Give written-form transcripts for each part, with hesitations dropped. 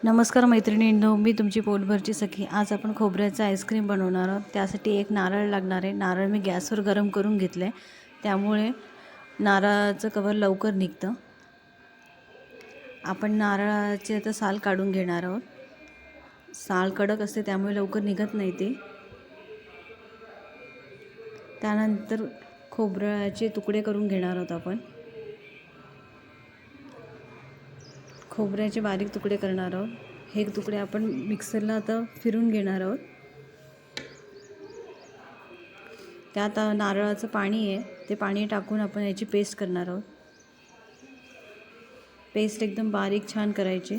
नमस्कार मैत्रिणींनो, मी तुमची पोटभरची सखी। आज आपण खोबऱ्याचा आईस्क्रीम बनवणार आहोत। त्यासाठी एक नारळ लागणार आहे। नारळ मी गॅसवर गरम करून घेतले, त्यामुळे नारळाचं कवर लवकर निघतं। आपण नारळाचे आता साल काढून घेणार आहोत। साल कडक असते त्यामुळे लवकर निघत नाही ते। त्यानंतर खोबऱ्याचे तुकडे करून घेणार आहोत आपण। खोबऱ्याचे बारीक तुकडे करणार आहोत। हे तुकडे आपण मिक्सरला आता फिरून घेणार आहोत। त्यात नारळाचं पाणी आहे, ते पाणी टाकून आपण याची पेस्ट करणार आहोत। पेस्ट एकदम बारीक छान करायची।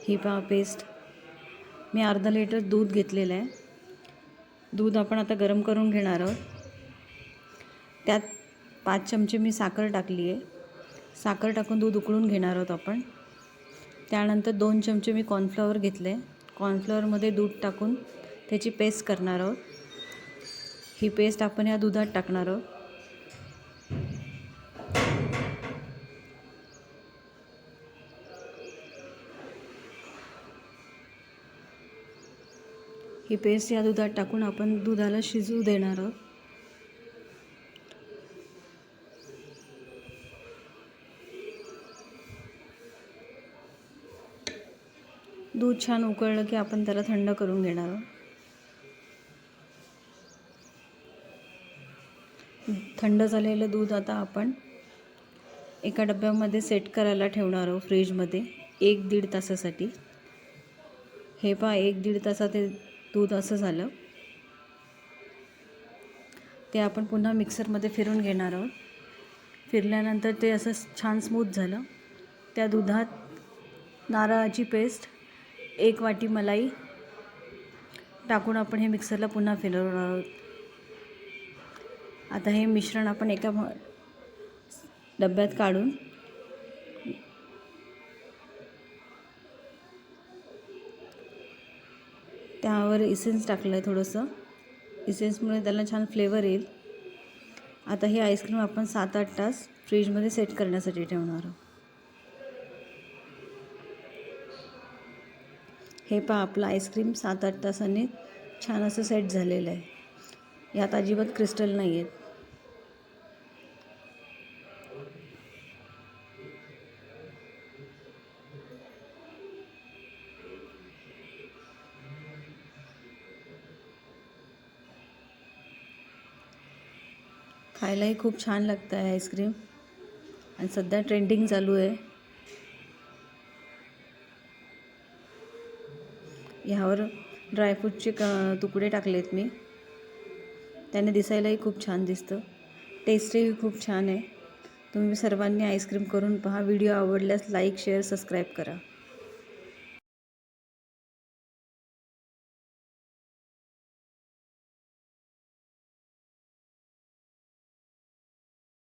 ही पहा पेस्ट। मी अर्धा लिटर दूध घेतलेलं आहे। दूध आपण आता गरम करून घेणार आहोत। त्यात 5 चमचे मी साखर टाकली आहे। साखर टाकून दूध उकळून घेणार आहोत आपण। त्यानंतर 2 चमचे मी कॉर्नफ्लॉवर घेतले। कॉर्नफ्लॉवरमध्ये दूध टाकून त्याची पेस्ट करणार आहोत। ही पेस्ट आपण या दुधात टाकणार आहोत। ही पेस्ट या दुधात टाकून आपण दुधाला शिजू देणार आहोत। दूध छान उकळलं की आपण त्याला थंड करून घेणार आहोत। थंड झालेलं दूध आता आपण एका डब्यामध्ये सेट करायला ठेवणार आहोत फ्रीजमध्ये 1-1.5 तासासाठी। हे पहा 1-1.5 तासात ते दूध असं झालं। ते आपण पुन्हा मिक्सरमध्ये फिरून घेणार आहोत। फिरल्यानंतर ते असं छान स्मूथ झालं। त्या दुधात नारळाची पेस्ट, 1 वाटी मलाई टाकून आपण हे मिक्सरला पुन्हा फिरवणार आहोत। आता हे मिश्रण आपण एका डब्यात काढून त्यावर इसेन्स टाकलं आहे थोडंसं। इसेन्समुळे त्याला छान फ्लेवर येईल। आता हे आईस्क्रीम आपण 7-8 तास फ्रीजमध्ये सेट करण्यासाठी ठेवणार आहोत। हे पहा आपलं आईस्क्रीम 7-8 तासांनी छान असं सेट झालेलं आहे। यात अजिबात क्रिस्टल नाही आहेत। खायलाही खूप छान लागतं आहे आईस्क्रीम आणि सध्या ट्रेंडिंग चालू आहे। ह्यावर ड्रायफ्रूटचे तुकडे टाकलेत मी, त्याने दिसायलाही खूप छान दिसतं। टेस्टही खूप छान आहे। तुम्ही सर्वांनी आईस्क्रीम करून पहा। व्हिडिओ आवडल्यास लाईक, शेअर, सबस्क्राईब करा।